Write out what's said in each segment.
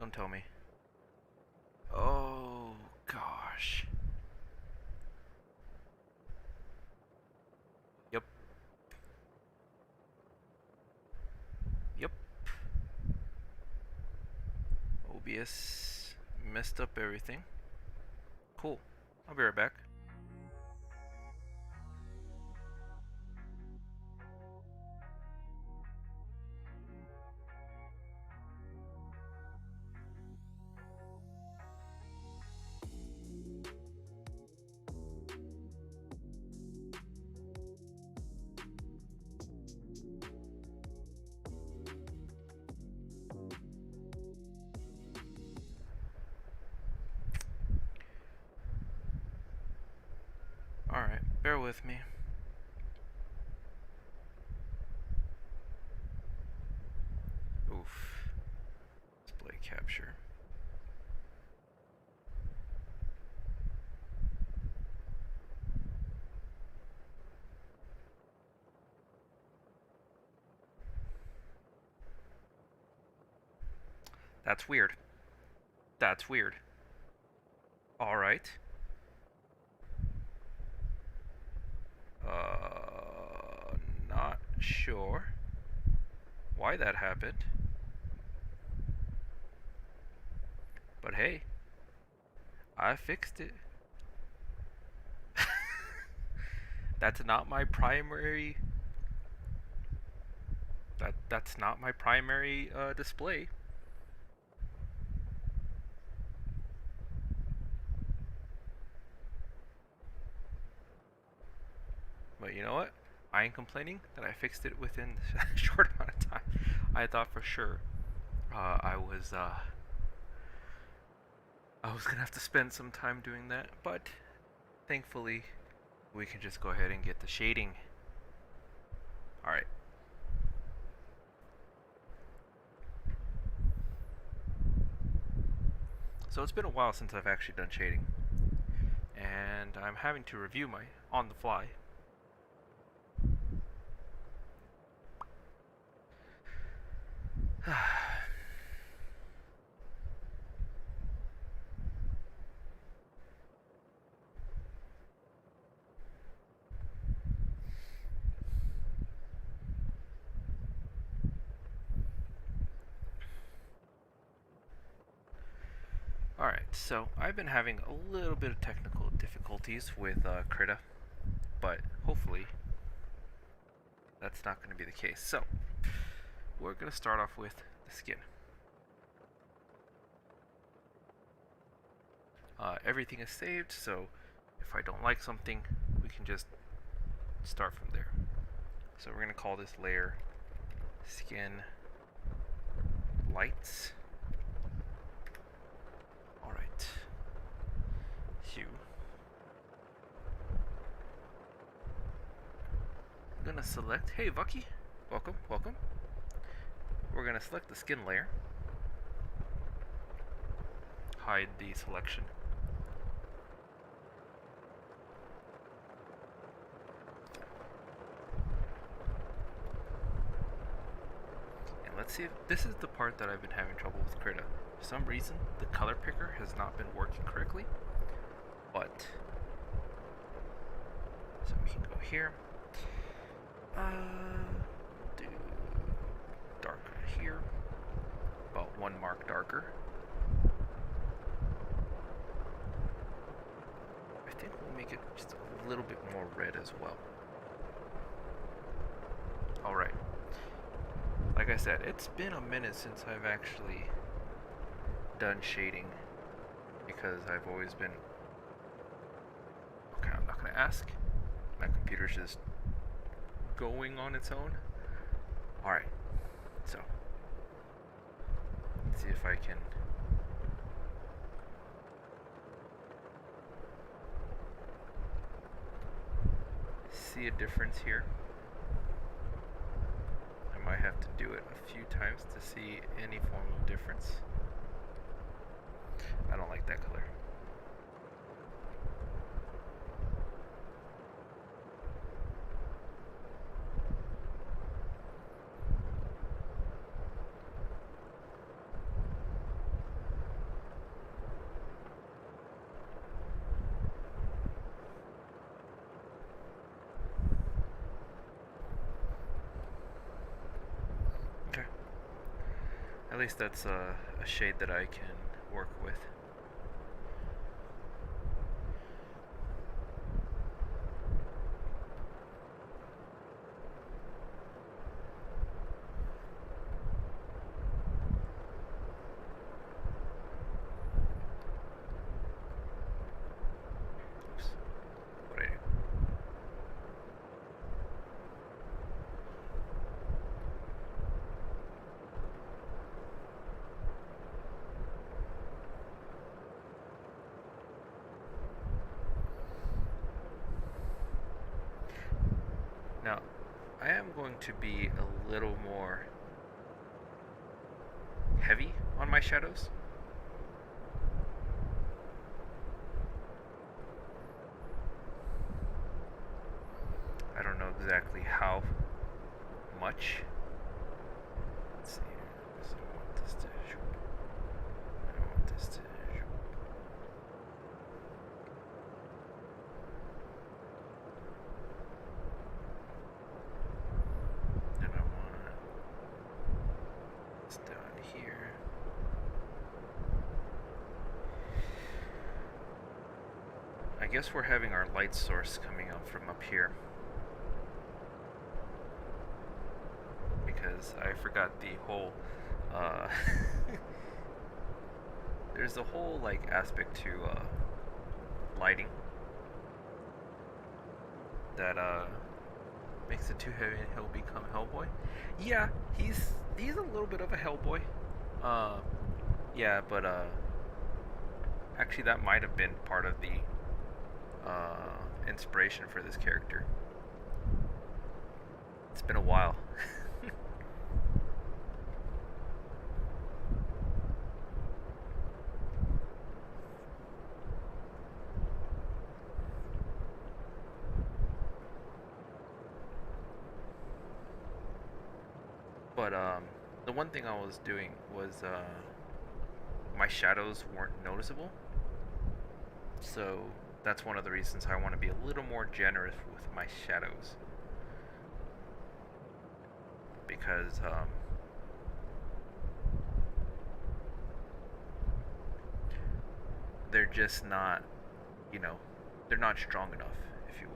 Don't tell me. Oh, gosh. Yep. Yep. OBS messed up everything. Cool. I'll be right back. Alright, bear with me. Oof. Display capture. That's weird. That's weird. Alright. Not sure why that happened. But hey, I fixed it. That's not my primary. That's not my primary display. But you know what? I ain't complaining that I fixed it within a short amount of time. I thought for sure I was gonna have to spend some time doing that, but thankfully we can just go ahead and get the shading. All right. So it's been a while since I've actually done shading, and I'm having to review my on the fly. Alright, so I've been having a little bit of technical difficulties with Krita, but hopefully that's not going to be the case. So, we're going to start off with the skin. Everything is saved, so if I don't like something, we can just start from there. So we're going to call this layer Skin Lights. Alright. Hue. I'm going to select, hey Vucky, welcome, welcome. We're going to select the skin layer. Hide the selection. And let's see if this is the part that I've been having trouble with Krita. For some reason, the color picker has not been working correctly, but so we can go here. Do darker here, about 1 mark darker. I think we'll make it just a little bit more red as well. Alright. Like I said, it's been a minute since I've actually done shading, because I've always been... Okay, I'm not going to ask. My computer's just going on its own. Alright, so let's see if I can see a difference here. I might have to do it a few times to see any form of difference. I don't like that color. At least that's a shade that I can work with. Oops. What'd I do? Now, I am going to be a little more heavy on my shadows. I don't know exactly how much. Let's see. I don't want this to. I don't want this to. And I want this down here. I guess we're having our light source coming up from up here. Because I forgot the whole there's a whole like aspect to lighting that makes it too heavy and he'll become Hellboy. Yeah, he's a little bit of a Hellboy. Yeah, but actually that might have been part of the inspiration for this character. It's been a while. But the one thing I was doing was my shadows weren't noticeable. So that's one of the reasons I want to be a little more generous with my shadows. Because they're just not, you know, they're not strong enough, if you will.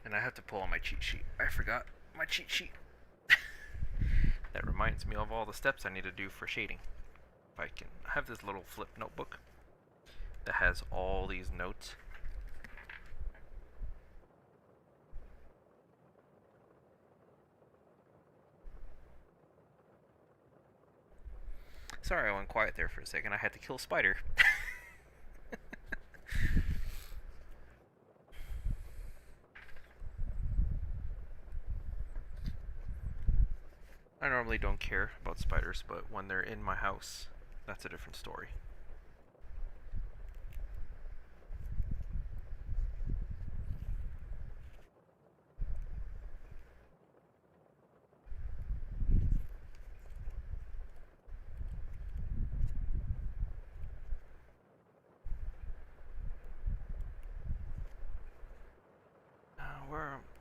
And I have to pull on my cheat sheet. I forgot my cheat sheet. That reminds me of all the steps I need to do for shading. If I can have this little flip notebook that has all these notes. Sorry, I went quiet there for a second. I had to kill a spider. I normally don't care about spiders, but when they're in my house, that's a different story.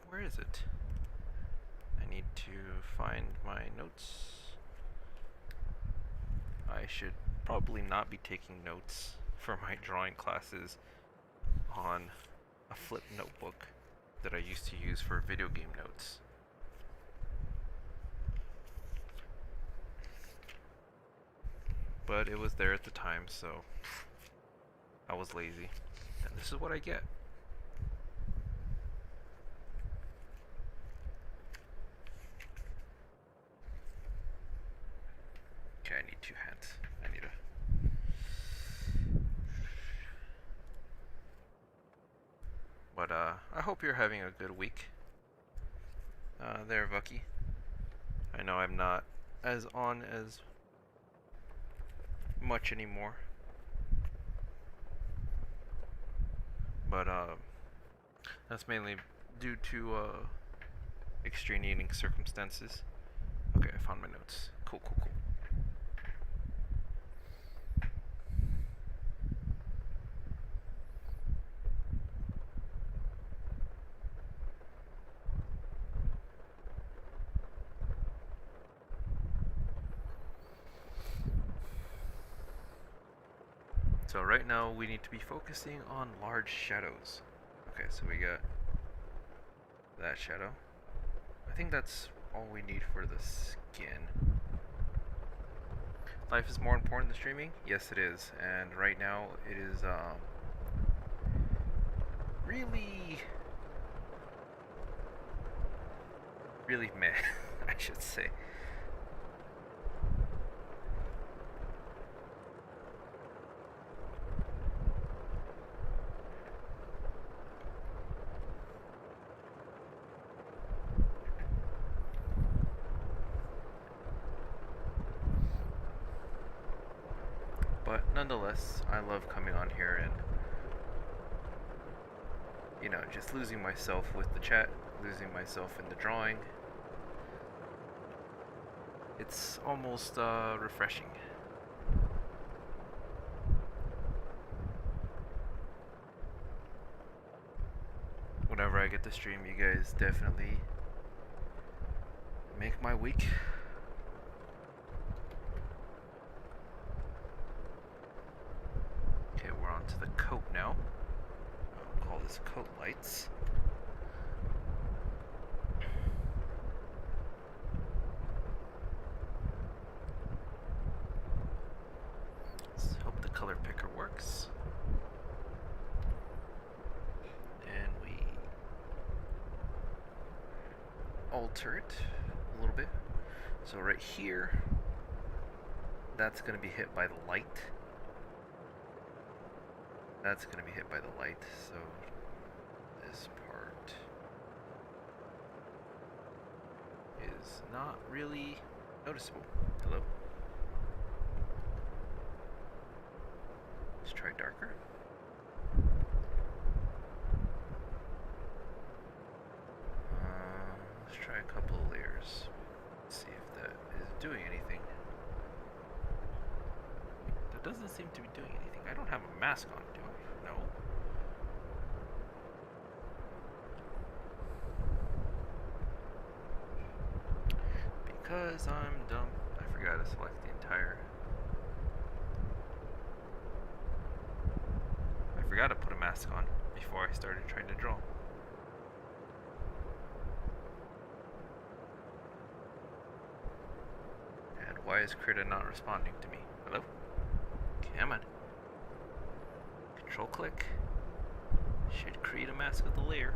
Where is it? I need to find my notes. I should probably not be taking notes for my drawing classes on a flip notebook that I used to use for video game notes. But it was there at the time, so I was lazy. And this is what I get. Okay, I need two hands. I need a... But I hope you're having a good week. There, Vucky. I know I'm not as on as much anymore. But that's mainly due to extenuating circumstances. Okay, I found my notes. Cool, cool, cool. So right now we need to be focusing on large shadows. Okay, so we got that shadow. I think that's all we need for the skin. Life is more important than streaming? Yes, it is. And right now it is really meh, I should say. But nonetheless, I love coming on here and, you know, just losing myself with the chat, losing myself in the drawing. It's almost refreshing. Whenever I get to stream, you guys definitely make my week. Okay, we're on to the coat now. I'll call this coat lights. Let's hope the color picker works. And we alter it a little bit. So right here, that's going to be hit by the light. That's going to be hit by the light, so this part is not really noticeable. Hello? Let's try darker. Let's try a couple of layers. See if that is doing anything. That doesn't seem to be doing anything. I don't have a mask on, do I? No. Because I'm dumb, I forgot to select the entire. I forgot to put a mask on before I started trying to draw. And why is Krita not responding to me? Hello? Come on. Control click. Should create a mask of the layer.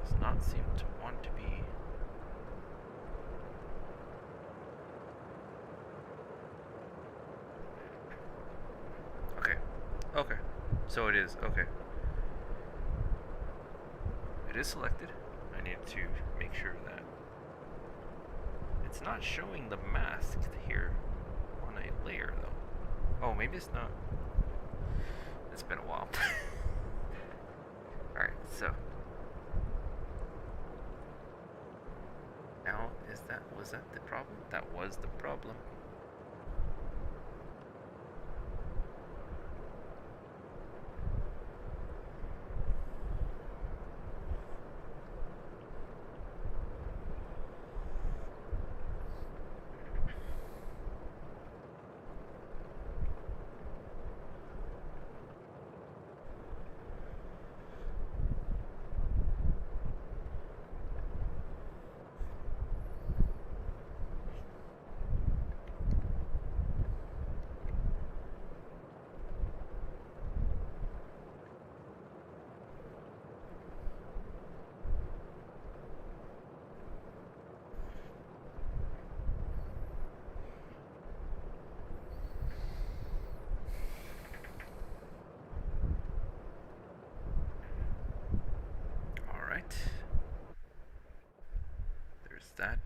Does not seem to want to be. Okay, so it is, okay. It is selected. I need to make sure that it's not showing the mask here on a layer though. Oh, maybe it's not. It's been a while. Alright, so. Now, was that the problem? That was the problem. that.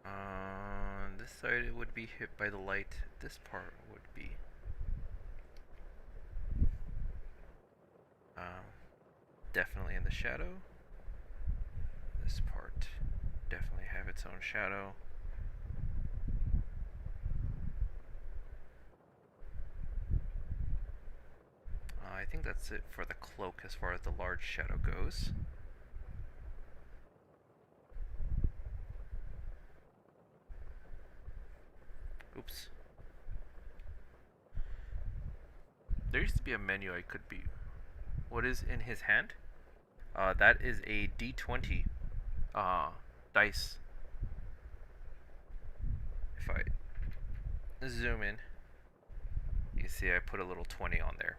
On this side it would be hit by the light. This part would be definitely in the shadow. This part definitely have its own shadow. I think that's it for the cloak as far as the large shadow goes. Oops. There used to be a menu I could be. What is in his hand? That is a D20 dice. If I zoom in, you see I put a little 20 on there.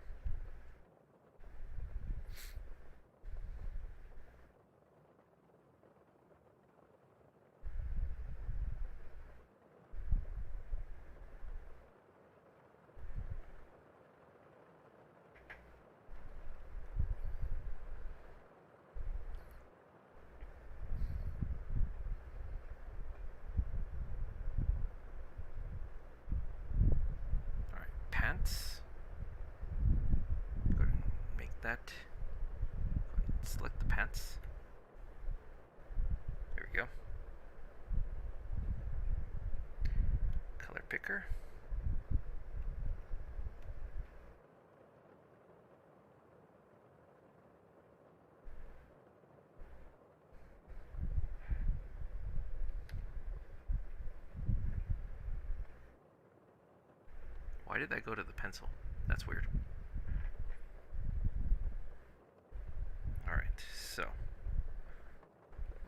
Alright, pants. Go ahead and make that. Go ahead and select the pants. There we go. Color picker. Why did that go to the pencil? That's weird. Alright, so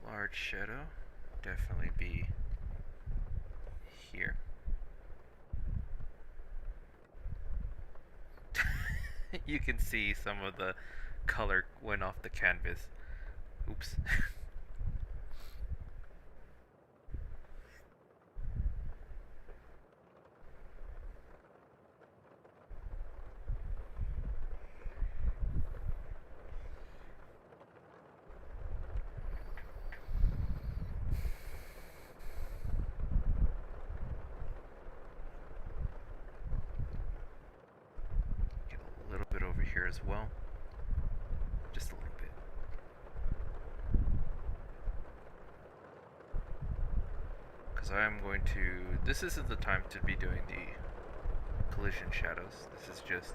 large shadow definitely be here. You can see some of the color went off the canvas. Oops. Get a little bit over here as well. Just a little bit. Because I am going to... This isn't the time to be doing the collision shadows. This is just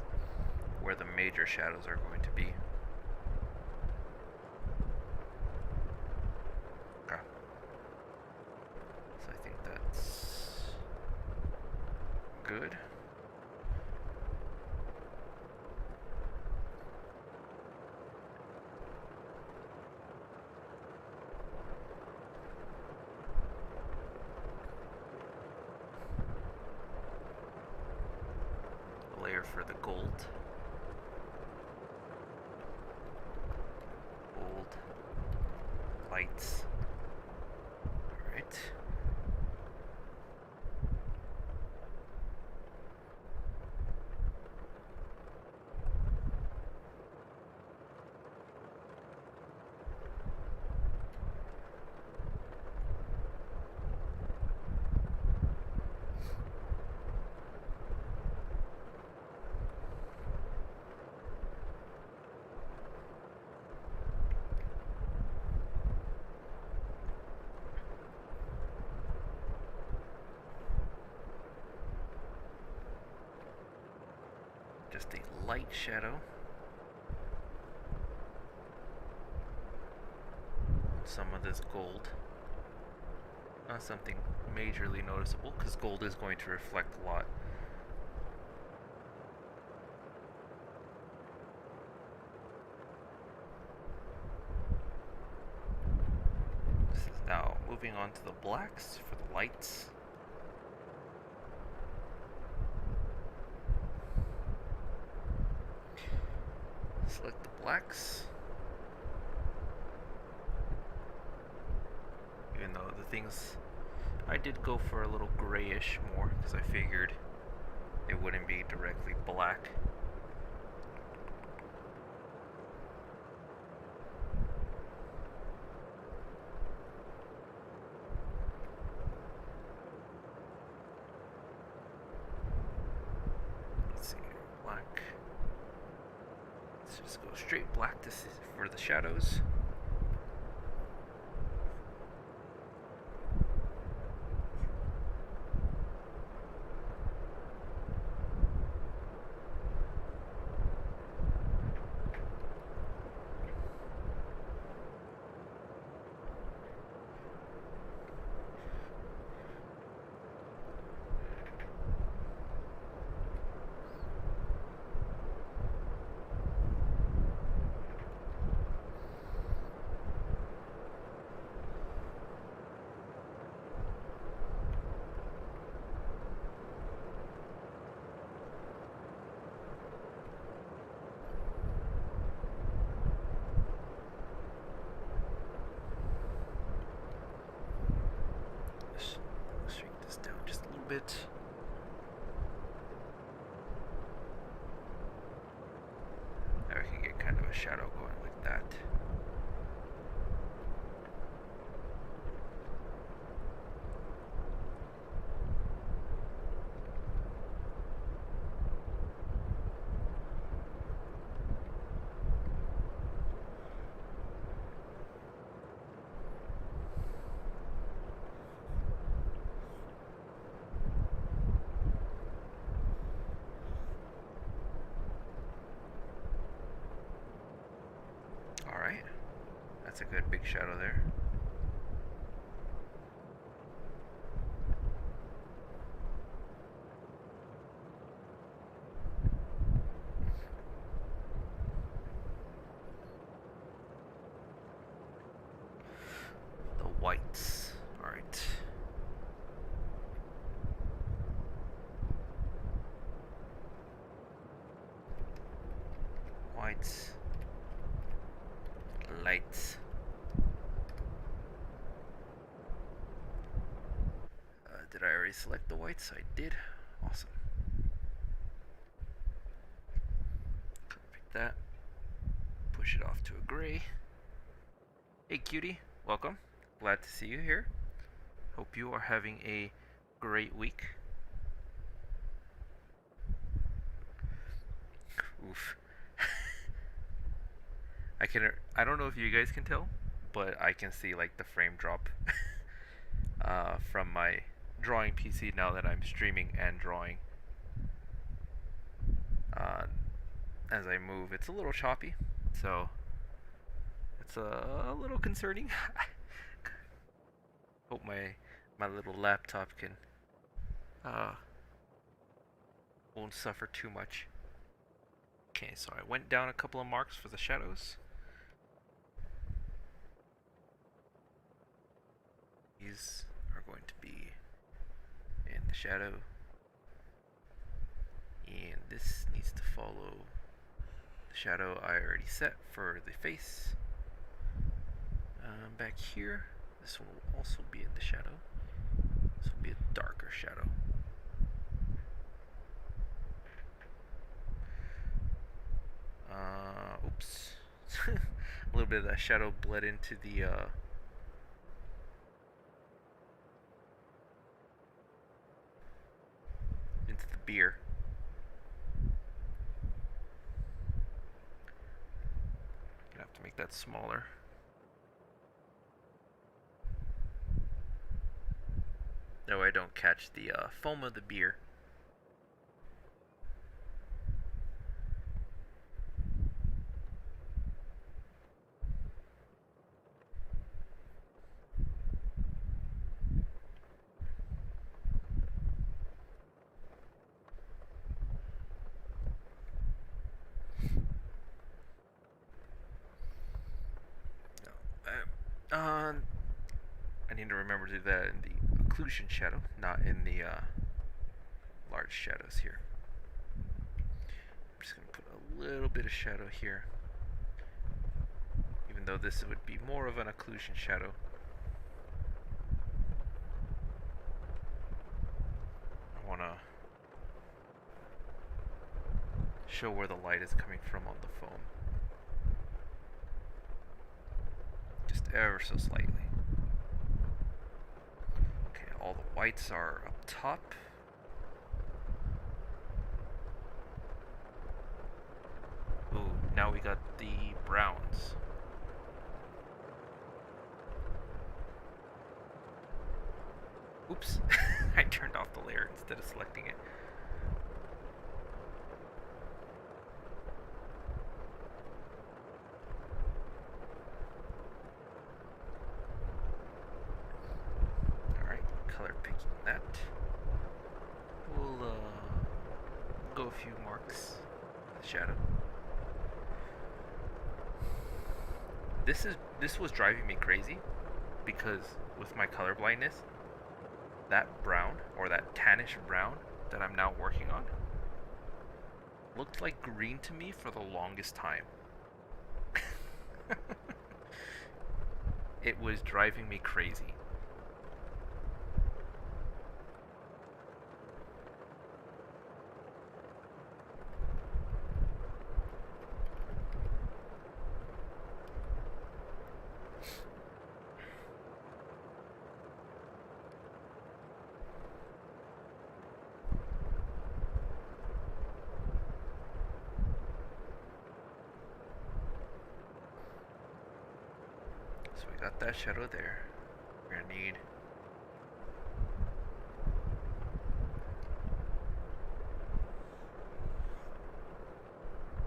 where the major shadows are going to be. Okay. So I think that's good. Layer for the gold. Gold lights. Alright. Just a light shadow. Some of this gold. Not something majorly noticeable, because gold is going to reflect a lot. This is now moving on to the blacks for the lights. Select the blacks. Even though the things, I did go for a little grayish more because I figured it wouldn't be directly black. Just go straight black for the shadows. Shrink this down just a little bit. Now we can get kind of a shadow going like that. Alright, that's a good big shadow there. The whites, alright. Whites. Lights. Did I already select the whites? I did. Awesome. Pick that. Push it off to a gray. Hey cutie, welcome. Glad to see you here. Hope you are having a great week. Oof. I don't know if you guys can tell, but I can see like the frame drop from my drawing PC now that I'm streaming and drawing. As I move, it's a little choppy, so it's a little concerning. Hope my little laptop can won't suffer too much. Okay, so I went down a couple of marks for the shadows. These are going to be in the shadow, and this needs to follow the shadow I already set for the face. Back here, this one will also be in the shadow. This will be a darker shadow. Oops. A little bit of that shadow bled into the beer. Gonna have to make that smaller. That way I don't catch the foam of the beer. I need to remember to do that in the occlusion shadow, not in the large shadows here. I'm just going to put a little bit of shadow here, even though this would be more of an occlusion shadow. I want to show where the light is coming from on the foam. Just ever so slightly. Okay, all the whites are up top. Ooh, Now we got the browns. Oops, I turned off the layer instead of selecting it. Alright, color picking that. We'll go a few marks. Shadow. This was driving me crazy because with my color blindness, that brown or that tannish brown that I'm now working on looked like green to me for the longest time. It was driving me crazy. So we got that shadow there. We're gonna need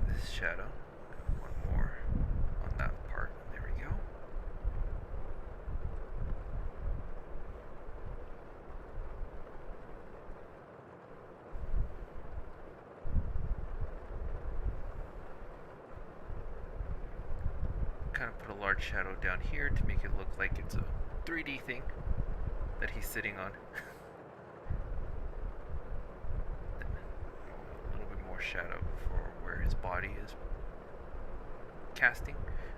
this shadow. One more on that part. There we go. Kind of put a large shadow down here to make it look like it's a 3D thing that he's sitting on. A little bit more shadow for where his body is casting.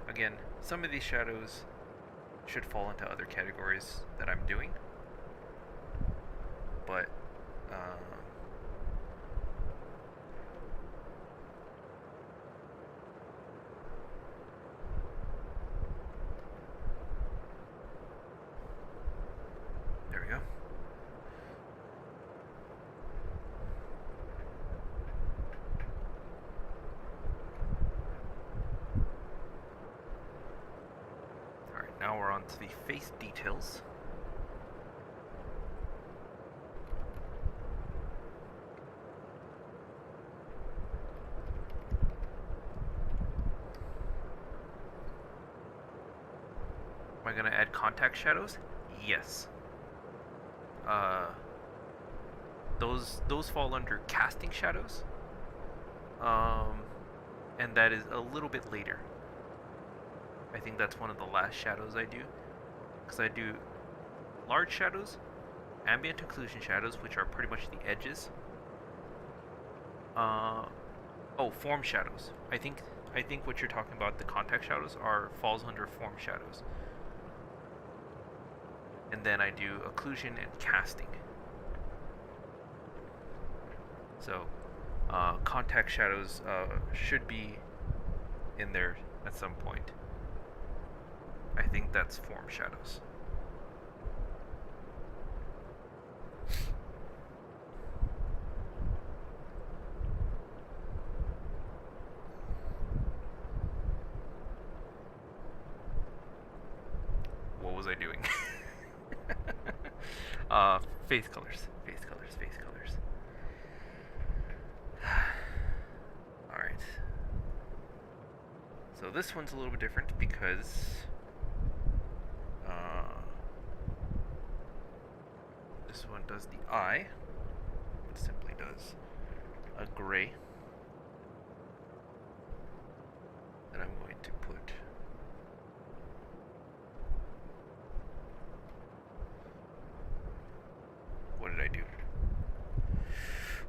Again, some of these shadows should fall into other categories that I'm doing, but there we go. Alright, now we're on to the face details. Am I going to add contact shadows? Yes. Those fall under casting shadows, and that is a little bit later. I think that's one of the last shadows I do, because I do large shadows, ambient occlusion shadows, which are pretty much the edges. Form shadows. I think what you're talking about, the contact shadows, falls under form shadows. And then I do occlusion and casting. So, contact shadows should be in there at some point. I think that's form shadows. What was I doing? Face colors. Alright. So this one's a little bit different because this one does the eye. It simply does a gray that I'm going to put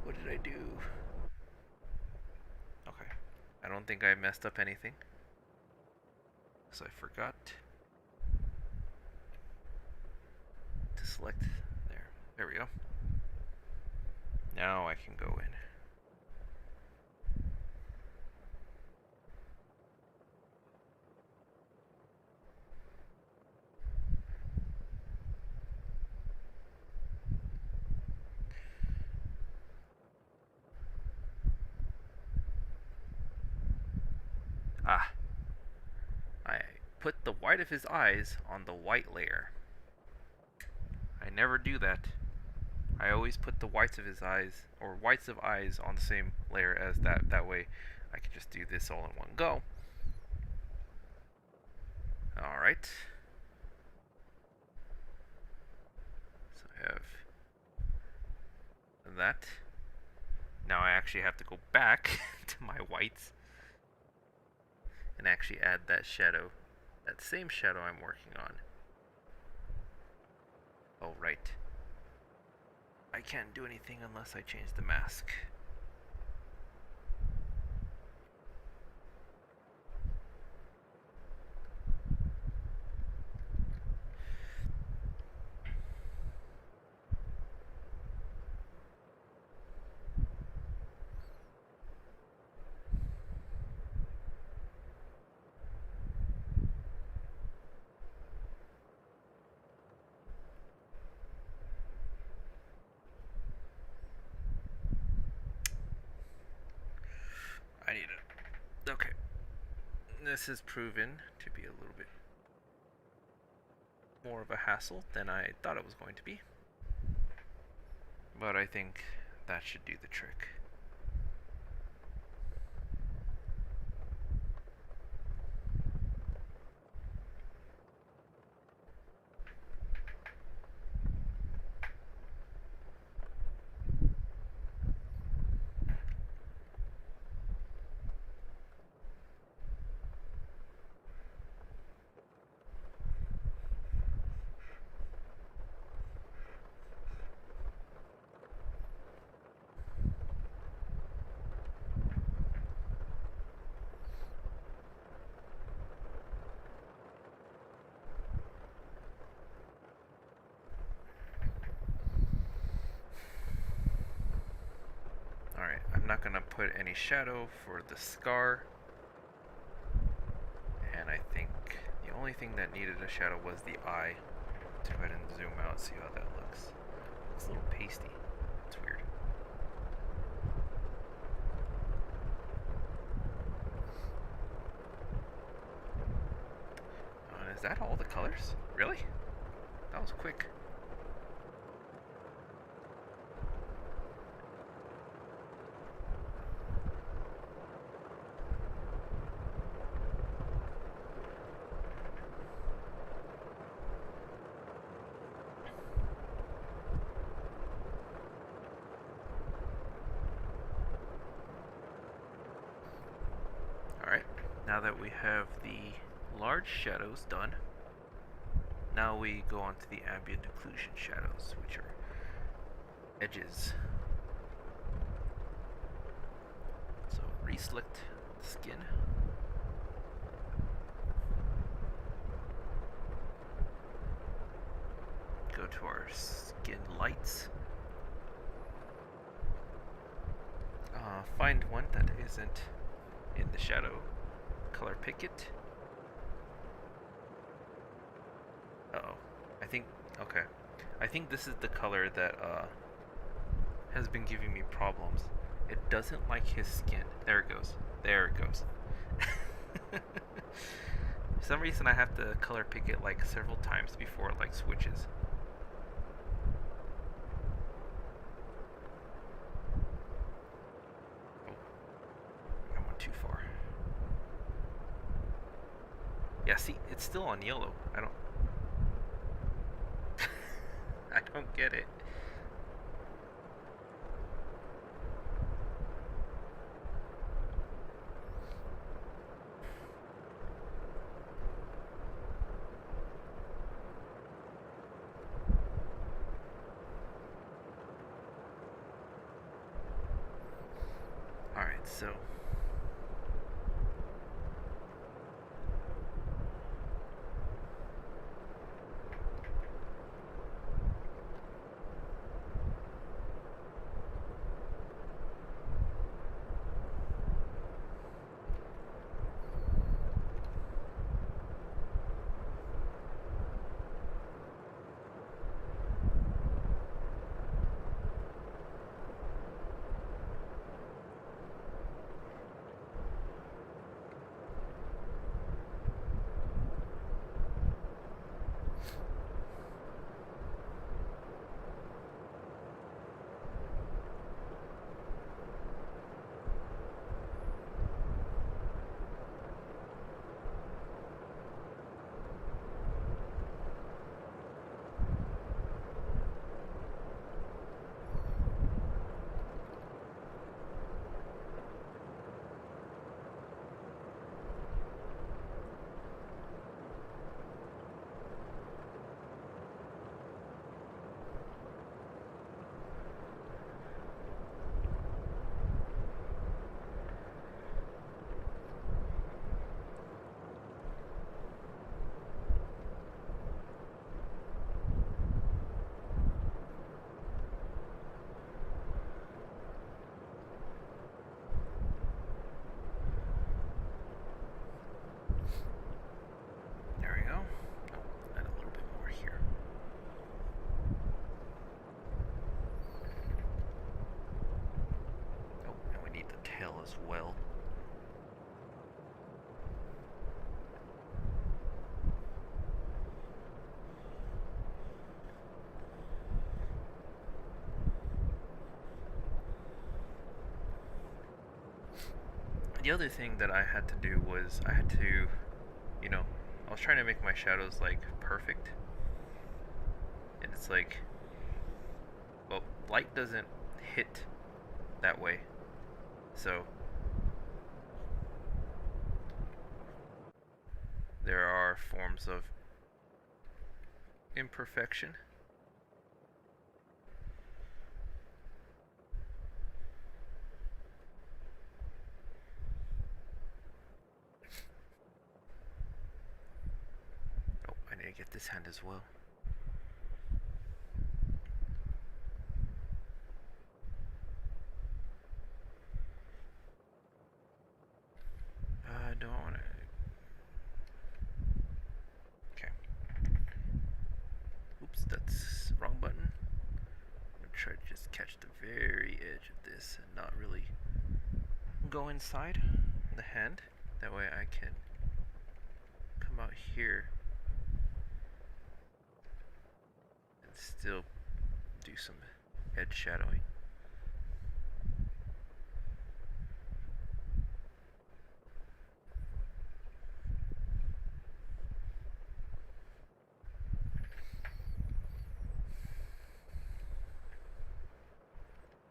What did I do? Okay. I don't think I messed up anything. So I forgot to select there. There we go. Now I can go in. Ah, I put the white of his eyes on the white layer. I never do that. I always put the whites of his eyes, or whites of eyes, on the same layer as that. That way I can just do this all in one go. Alright. So I have that. Now I actually have to go back to my whites and actually add that shadow, that same shadow I'm working on. Oh, right. I can't do anything unless I change the mask. I need it. Okay. This has proven to be a little bit more of a hassle than I thought it was going to be. But I think that should do the trick. Alright, I'm not going to put any shadow for the scar. And I think the only thing that needed a shadow was the eye. Let's go ahead and zoom out and see how that looks. It's a little pasty. It's weird. Is that all the colors? Really? That was quick. Alright, now that we have the large shadows done, now we go on to the ambient occlusion shadows, which are edges. So reselect the skin. Go to our skin lights. Find one that isn't in the shadow. Color pick it. Uh-oh. Okay. I think this is the color that has been giving me problems. It doesn't like his skin. There it goes. There it goes. For some reason I have to color pick it like several times before it like switches. Oh. I went too far. Yeah, see, it's still on yellow. I don't get it. Alright, so as well. The other thing that I had to do was I had to, you know, I was trying to make my shadows like perfect. And it's like, well, light doesn't hit that way. So there are forms of imperfection. Oh, I need to get this hand as well. I don't want to. Okay. Oops, that's the wrong button. I'm gonna try to just catch the very edge of this and not really go inside the hand. That way I can come out here and still do some edge shadowing.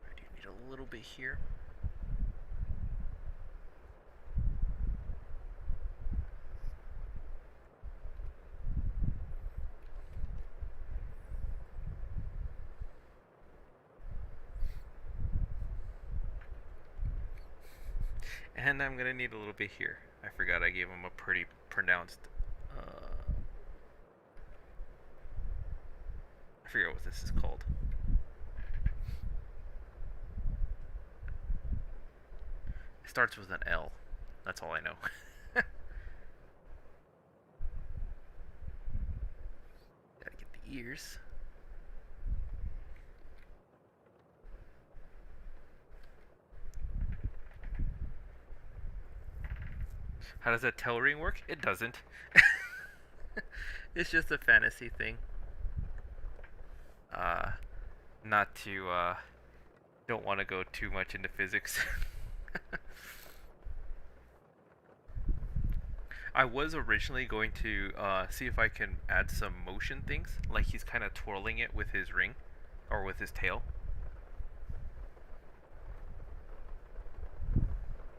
I do need a little bit here. And I'm gonna need a little bit here. I forgot I gave him a pretty pronounced. I forget what this is called. It starts with an L. That's all I know. Gotta get the ears. How does that tail ring work? It doesn't. It's just a fantasy thing. Not to, don't want to go too much into physics. I was originally going to see if I can add some motion things, like he's kind of twirling it with his ring, or with his tail.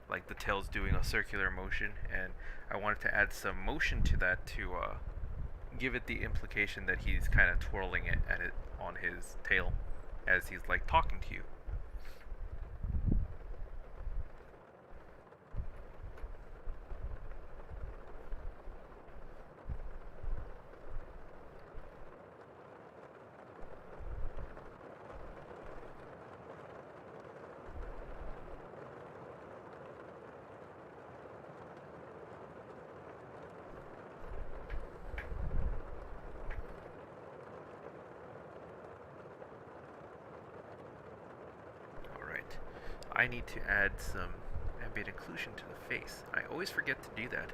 Like the tail's doing a circular motion, and I wanted to add some motion to that to give it the implication that he's kind of twirling it at it on his tail as he's like talking to you. I need to add some ambient occlusion to the face. I always forget to do that.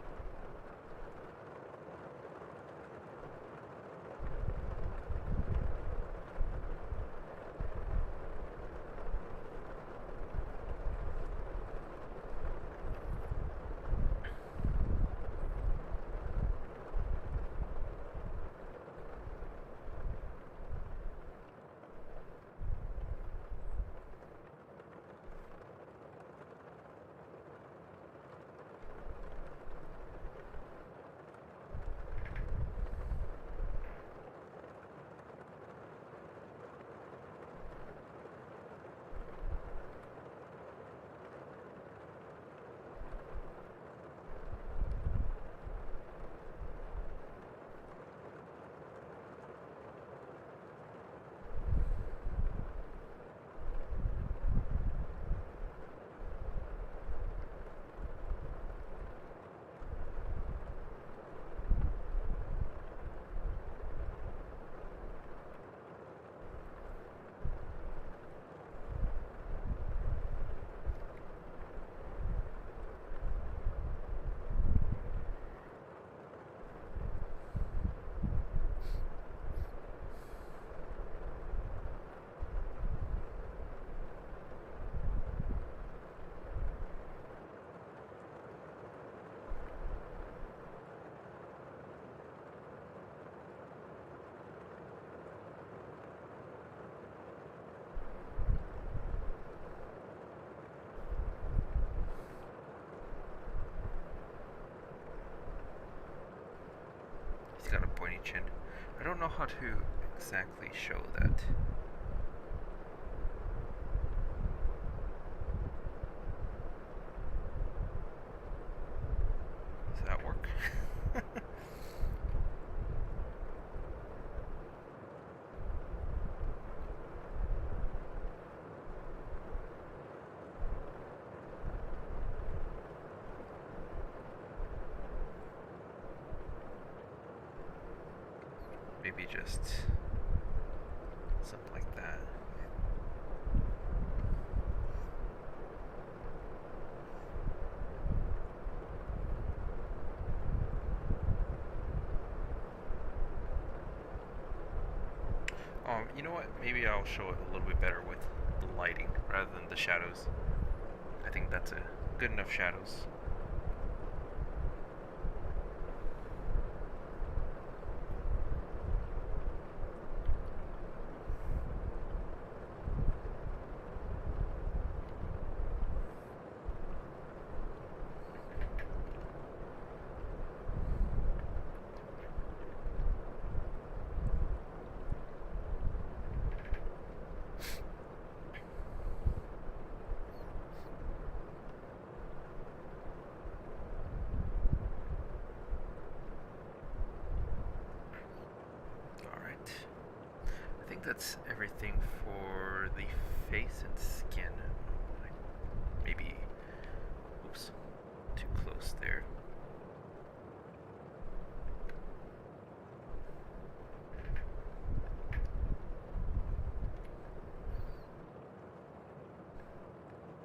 chin. I don't know how to exactly show that. Does that work? Maybe just something like that. You know what? Maybe I'll show it a little bit better with the lighting rather than the shadows. I think that's a good enough shadows. I think that's everything for the face and skin. Maybe, oops, too close there.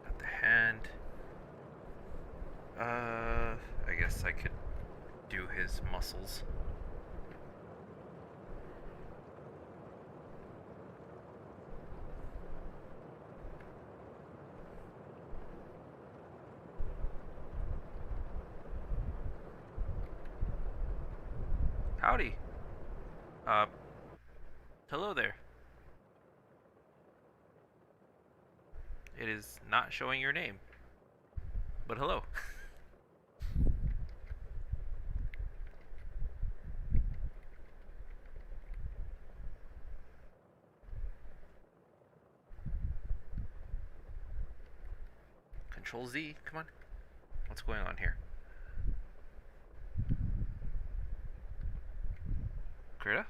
Got the hand. I guess I could do his muscles. Howdy. Hello there. It is not showing your name, but hello. Control Z, come on. What's going on here? Krita?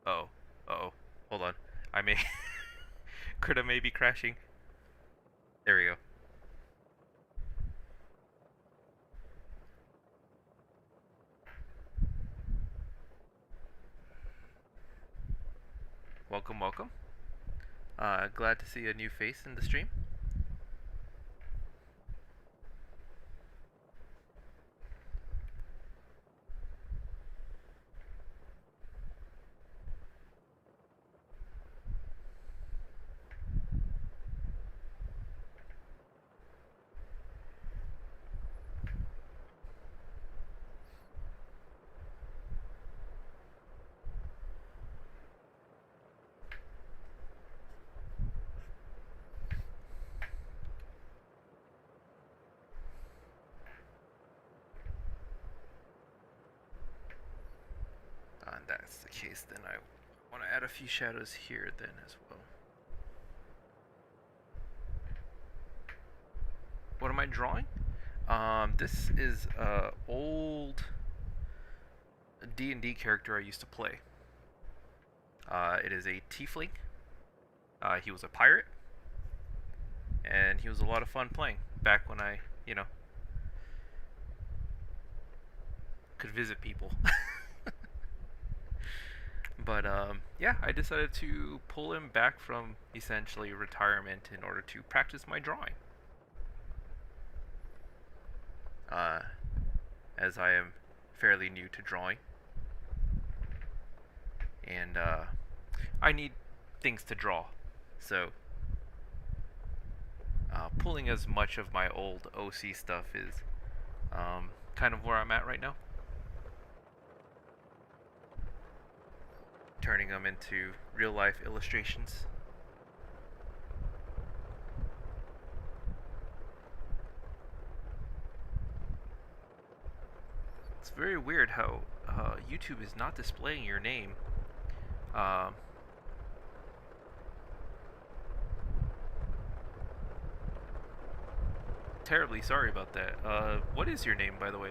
Oh. Uh-oh. Hold on. I may... Krita may be crashing. There we go. Welcome, welcome. Glad to see a new face in the stream. And that's the case, then I want to add a few shadows here then as well. What am I drawing? This is a old D&D character I used to play. It is a tiefling. He was a pirate, and he was a lot of fun playing back when I, could visit people. But yeah, I decided to pull him back from essentially retirement in order to practice my drawing. As I am fairly new to drawing, and I need things to draw, so pulling as much of my old OC stuff is kind of where I'm at right now. Turning them into real-life illustrations. It's very weird how YouTube is not displaying your name. Um, Terribly sorry about that. What is your name, by the way?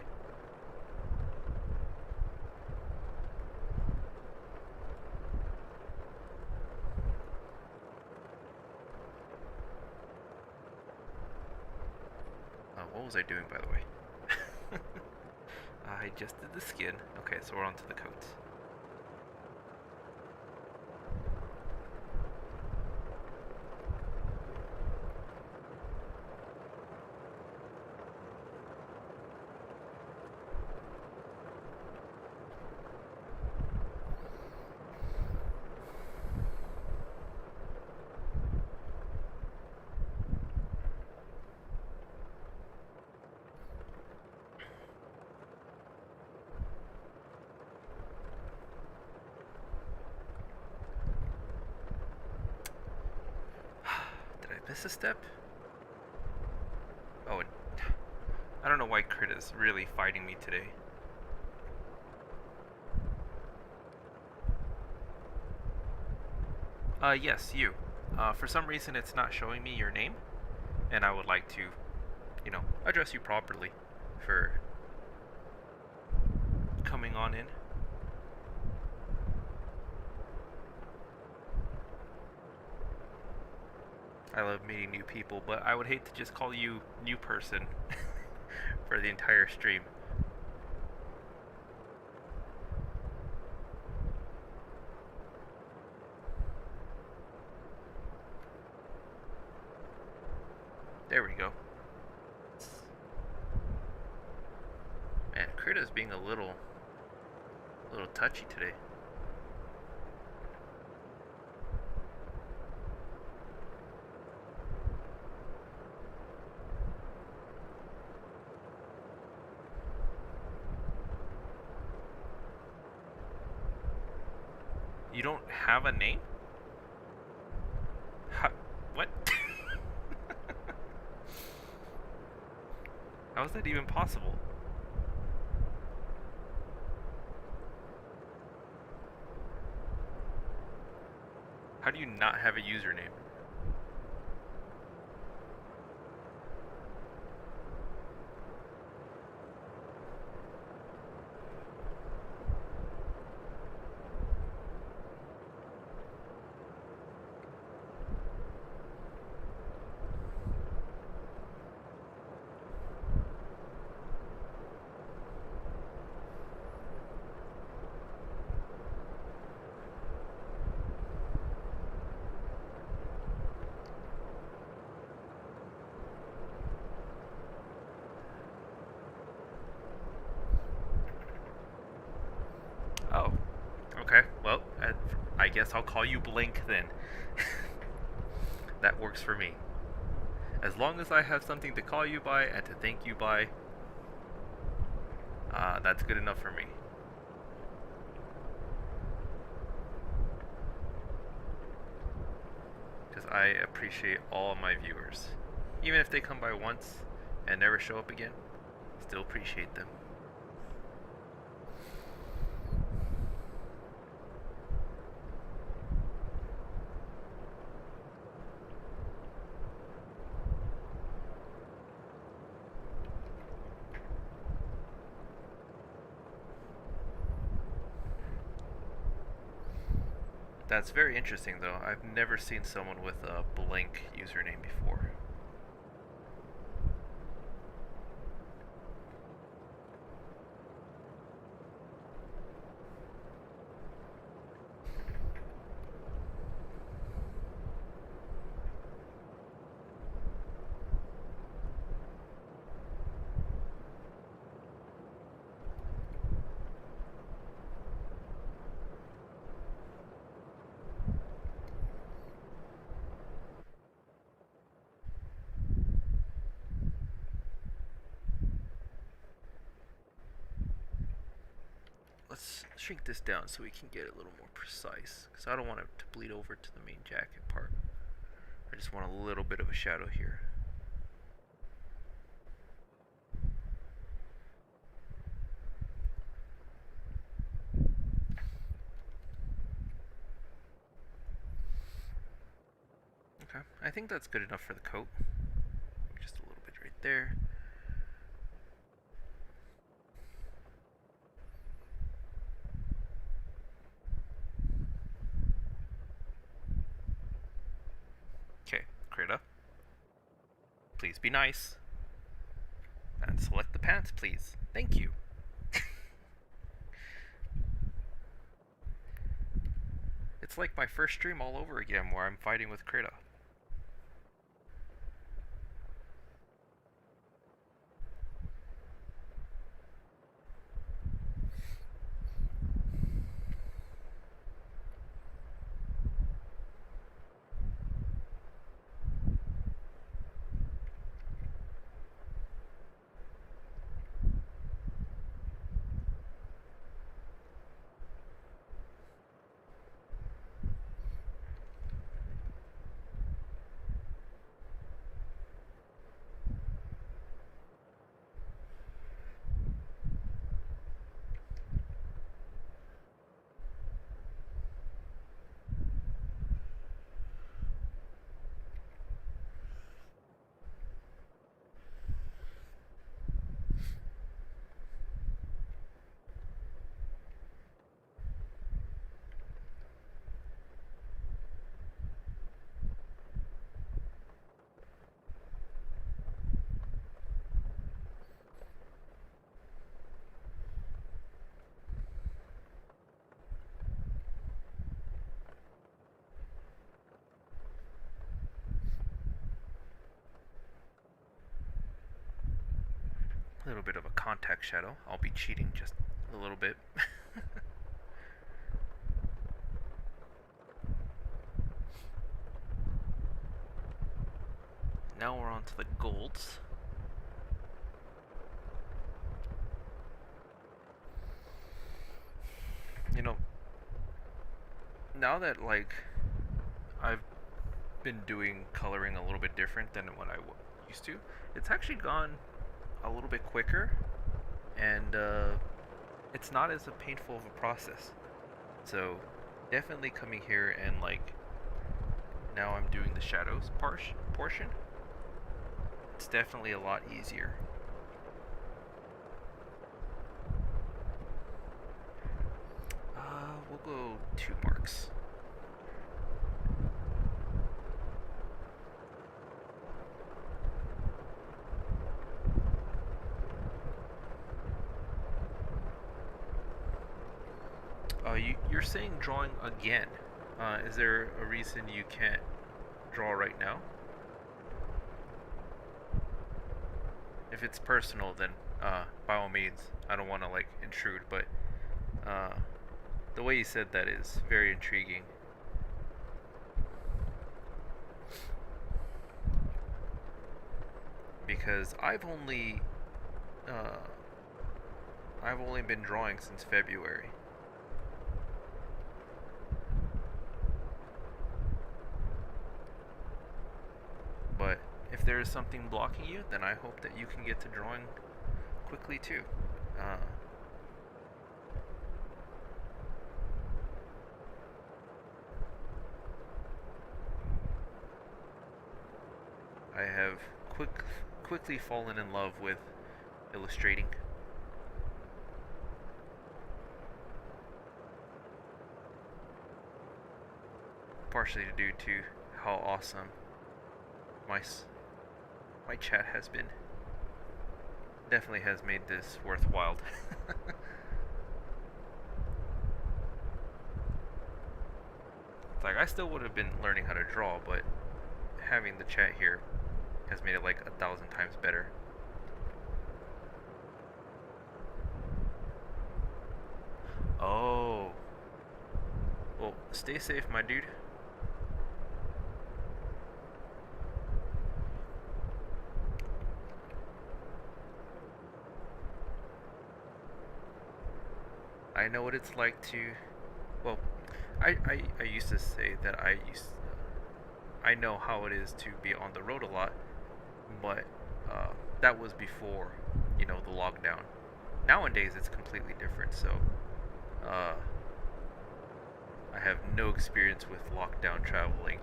What was I doing, by the way? I just did the skin. Okay, so we're on to the coats. Did I miss a step? Oh, I don't know why Crit is really fighting me today. Yes, you. For some reason it's not showing me your name, and I would like to, address you properly for coming on in. I love meeting new people, but I would hate to just call you new person for the entire stream. There we go. Man, Krita's being a little touchy today. You don't have a name? What? How is that even possible? How do you not have a username? Oh, okay. Well, I guess I'll call you Blink then. That works for me. As long as I have something to call you by and to thank you by, that's good enough for me. Because I appreciate all of my viewers. Even if they come by once and never show up again, still appreciate them. That's very interesting, though. I've never seen someone with a blank username before. Let's shrink this down so we can get it a little more precise, because I don't want it to bleed over to the main jacket part. I just want a little bit of a shadow here. Okay, I think that's good enough for the coat. Just a little bit right there. Okay, Krita, please be nice. And select the pants, please. Thank you. It's like my first stream all over again where I'm fighting with Krita. A little bit of a contact shadow. I'll be cheating just a little bit. Now we're on to the golds. You know, now that like I've been doing coloring a little bit different than what I used to, it's actually gone a little bit quicker, and it's not as painful of a process. So definitely coming here and like now I'm doing the shadows portion. It's definitely a lot easier. We'll go 2 marks. You're saying drawing again. Is there a reason you can't draw right now? If it's personal, then by all means, I don't want to like intrude, but the way you said that is very intriguing. Because I've only been drawing since February. But if there is something blocking you, then I hope that you can get to drawing quickly too. I have quickly fallen in love with illustrating. Partially due to how awesome my chat has been. Definitely has made this worthwhile. It's like I still would have been learning how to draw, but having the chat here has made it like 1,000 times better. Oh. Well, stay safe, my dude. I know what it's like to, well, I used to say that I know how it is to be on the road a lot, but that was before, you know, the lockdown. Nowadays it's completely different, so I have no experience with lockdown traveling.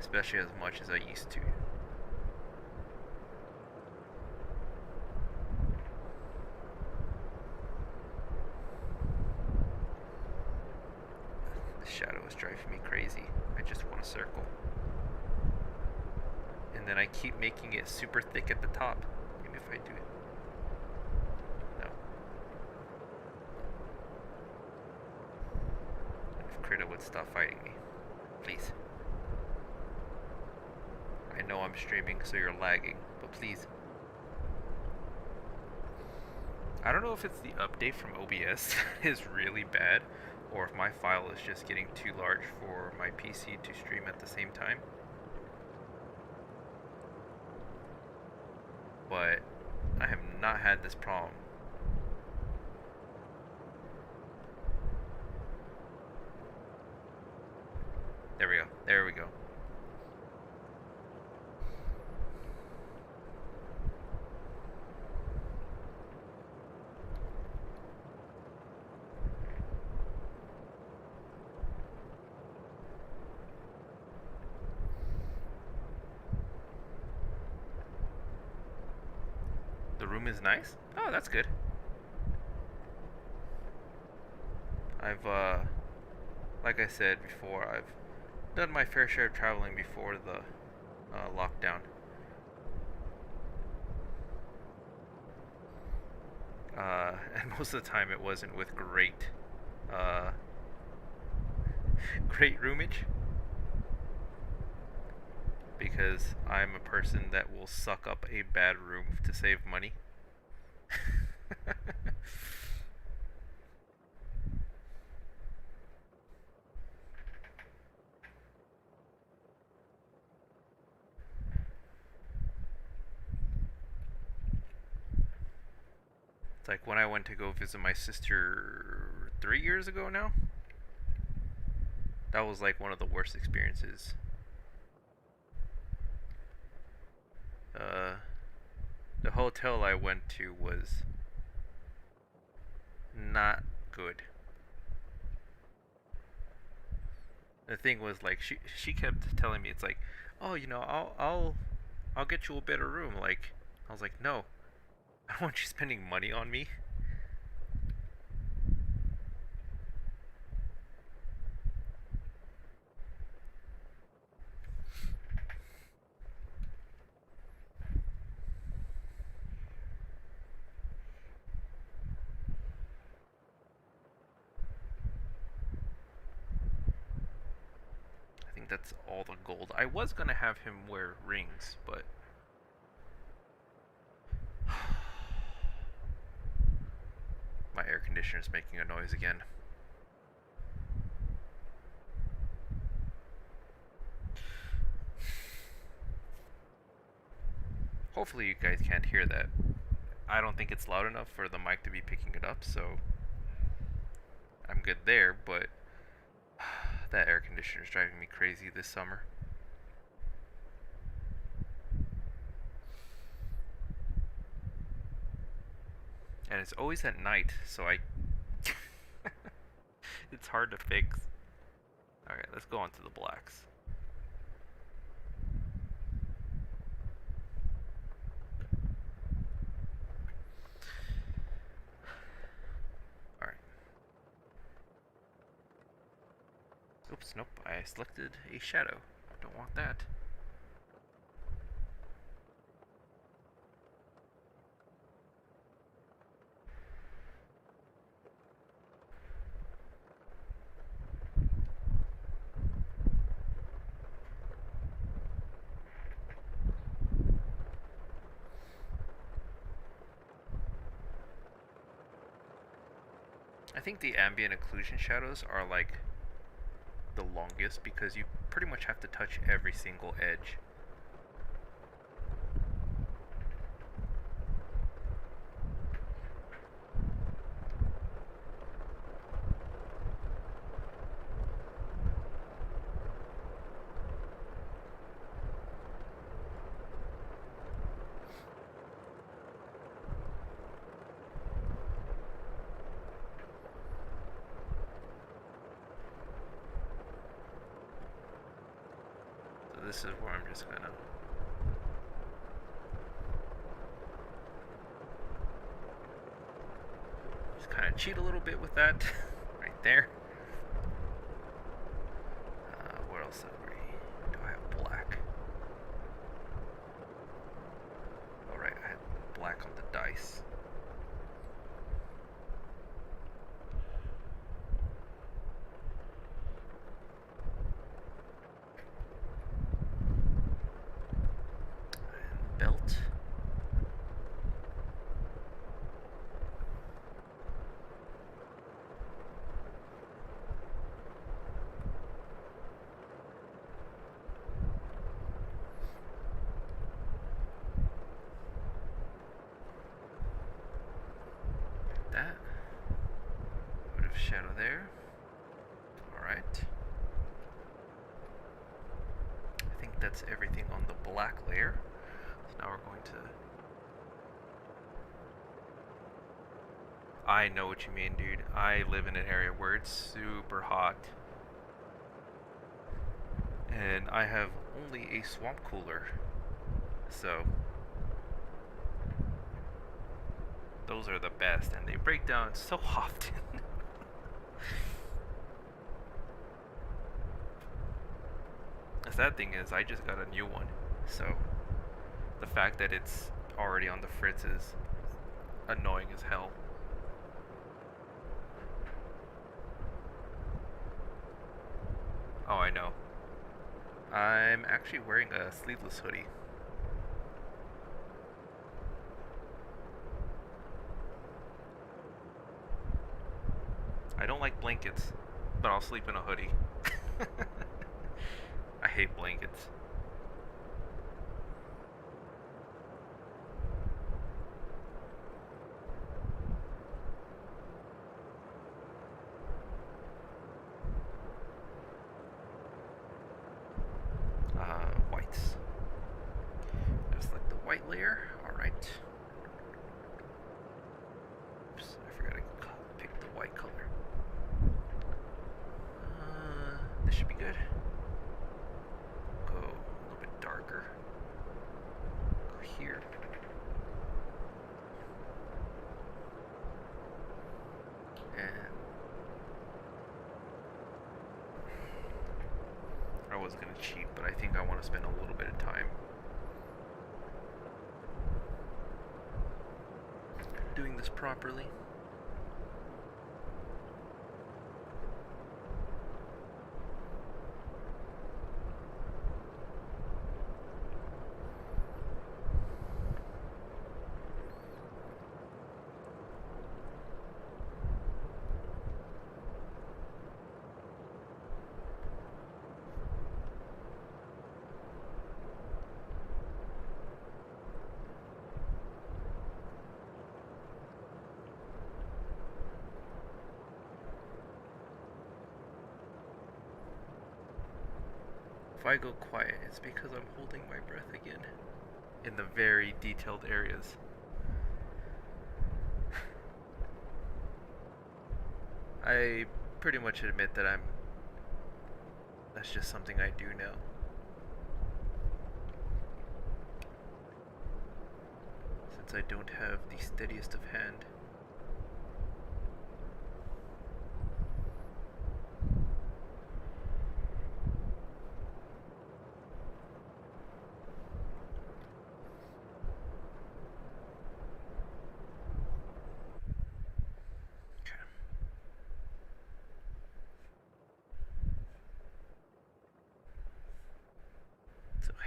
especially as much as I used to. The shadow is driving me crazy. I just want a circle. And then I keep making it super thick at the top. Maybe if I do it. No. If Krita would stop fighting me. Please. I know I'm streaming, so you're lagging, but please. I don't know if it's the update from OBS is really bad, or if my file is just getting too large for my PC to stream at the same time. But I have not had this problem. There we go. There we go. The room is nice? Oh, that's good. I've, like I said before, I've done my fair share of traveling before the lockdown. And most of the time it wasn't with great, great roomage. Because I'm a person that will suck up a bad room to save money. It's like when I went to go visit my sister 3 years ago now. That was like one of the worst experiences. The hotel I went to was not good. The thing was like she kept telling me, it's like, oh, you know, I'll get you a better room. Like, I was like, no, I don't want you spending money on me. I think that's all the gold. I was gonna have him wear rings, but my air conditioner is making a noise again. Hopefully you guys can't hear that. I don't think it's loud enough for the mic to be picking it up, so I'm good there, but that air conditioner is driving me crazy this summer. And it's always at night, so it's hard to fix. Alright, let's go on to the blacks. Alright. Oops, nope, I selected a shadow. Don't want that. I think the ambient occlusion shadows are like the longest because you pretty much have to touch every single edge. this is where I'm just gonna kind of cheat a little bit with that right there. What else do I have? Black. Alright, I had black on the dice. And belt. That. Bit of shadow there. Alright. I think that's everything on the black layer. So now we're going to... I know what you mean, dude. I live in an area where it's super hot. And I have only a swamp cooler. So... those are the best, and they break down so often. The sad thing is, I just got a new one, so the fact that it's already on the fritz is annoying as hell. Oh, I know. I'm actually wearing a sleeveless hoodie. I don't like blankets, but I'll sleep in a hoodie. I hate blankets. Whites. Just like the white layer. Alright. Oops, I forgot to pick the white color. This should be good. Go a little bit darker. Go here. And I was gonna cheat, but I think I want to spend a little bit of time doing this properly. If I go quiet, it's because I'm holding my breath again in the very detailed areas. I pretty much admit that that's just something I do now. Since I don't have the steadiest of hand.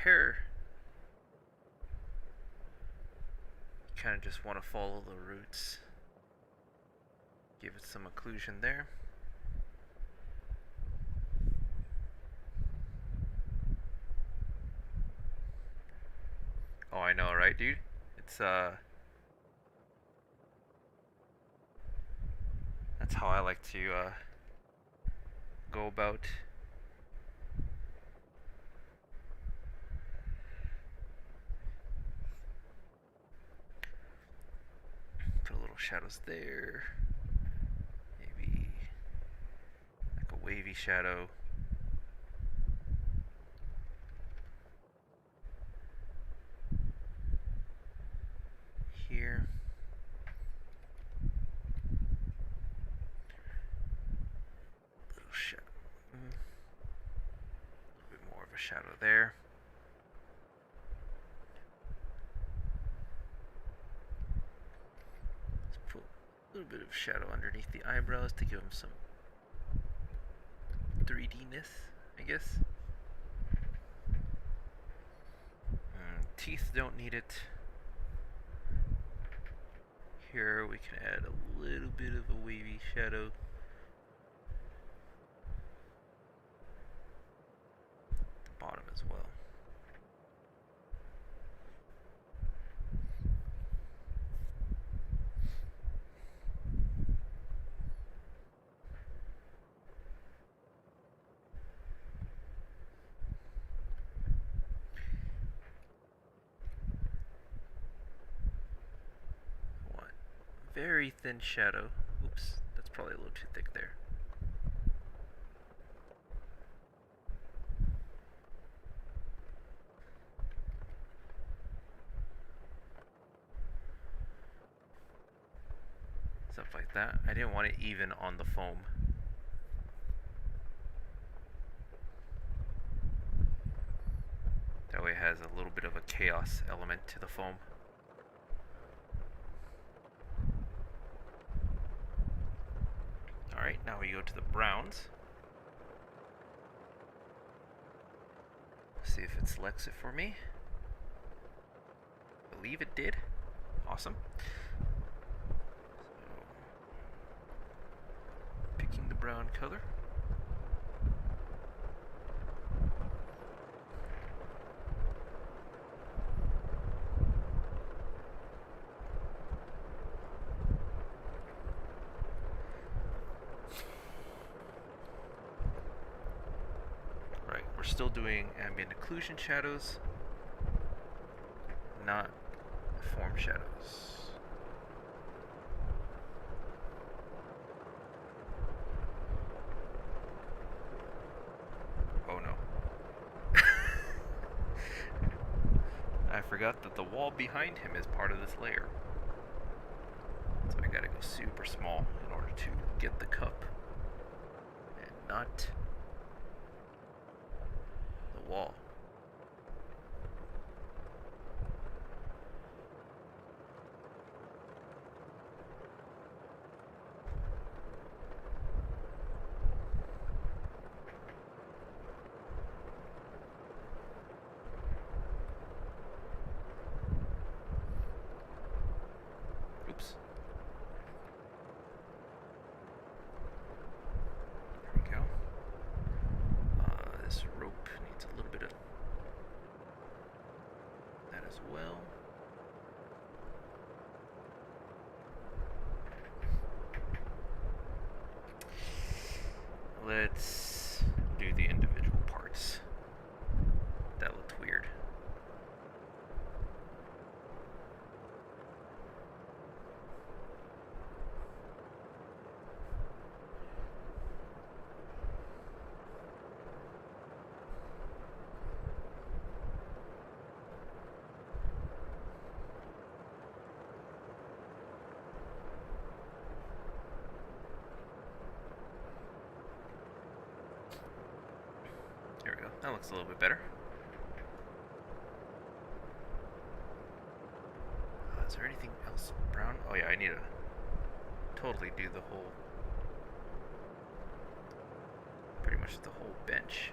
Hair, you kind of just want to follow the roots, give it some occlusion there. Oh, I know, right, dude? It's that's how I like to go about shadows there. Maybe like a wavy shadow. shadow there. Let's put a little bit of shadow underneath the eyebrows to give them some 3D-ness, I guess. Teeth don't need it. Here we can add a little bit of a wavy shadow. The bottom as well. Very thin shadow. Oops, that's probably a little too thick there. Stuff like that. I didn't want it even on the foam. That way it has a little bit of a chaos element to the foam. Alright, now we go to the browns. See if it selects it for me. I believe it did. Awesome. So, picking the brown color. We're still doing ambient occlusion shadows, not form shadows. Oh no. I forgot that the wall behind him is part of this layer. So I gotta go super small in order to get the cup and not wall. Oops. There we go. This rope needs a little bit of that as well. Let's do the individual parts. That looked weird. There we go. That looks a little bit better. Is there anything else brown? Oh yeah, I need to totally do the whole, pretty much the whole bench.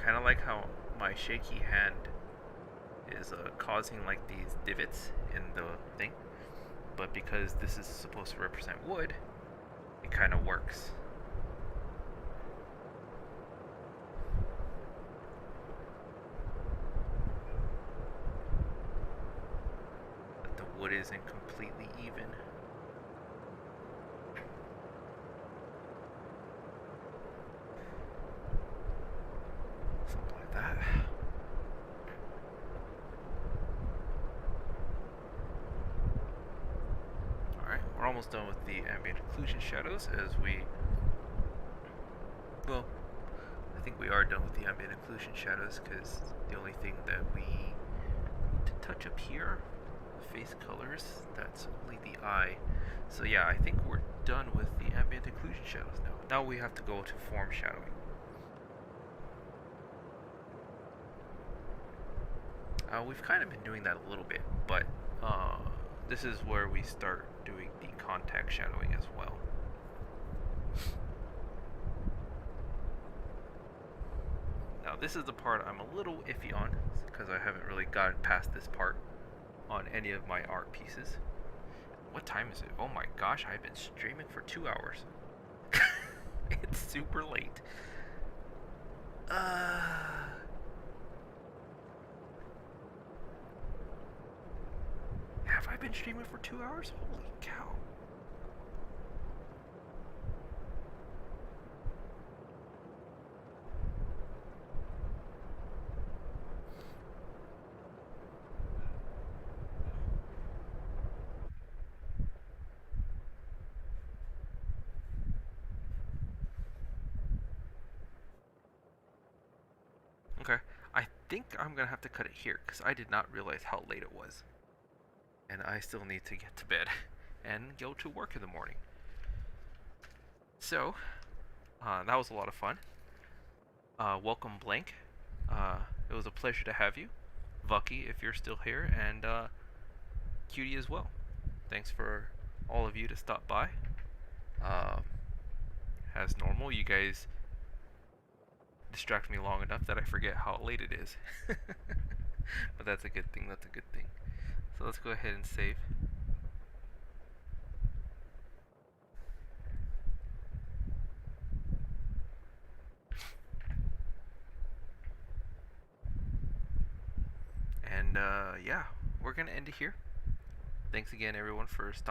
Kind of like how my shaky hand is causing like these divots in the thing, but because this is supposed to represent wood, it kind of works. But the wood isn't completely even. That. Alright, we're almost done with the ambient occlusion shadows as well, I think we are done with the ambient occlusion shadows because the only thing that we need to touch up here, the face colors, that's only the eye. So yeah, I think we're done with the ambient occlusion shadows now. Now we have to go to form shadowing. We've kind of been doing that a little bit, but this is where we start doing the contact shadowing as well. Now this is the part I'm a little iffy on, because I haven't really gotten past this part on any of my art pieces. What time is it? Oh my gosh, I've been streaming for 2 hours. It's super late. Have I been streaming for 2 hours? Holy cow. Okay, I think I'm gonna have to cut it here because I did not realize how late it was. And I still need to get to bed and go to work in the morning. So, that was a lot of fun. Welcome, Blank. It was a pleasure to have you. Vucky, if you're still here, and Cutie as well. Thanks for all of you to stop by. As normal, you guys distract me long enough that I forget how late it is. But that's a good thing, that's a good thing. So let's go ahead and save. And yeah, we're gonna end it here. Thanks again everyone for stopping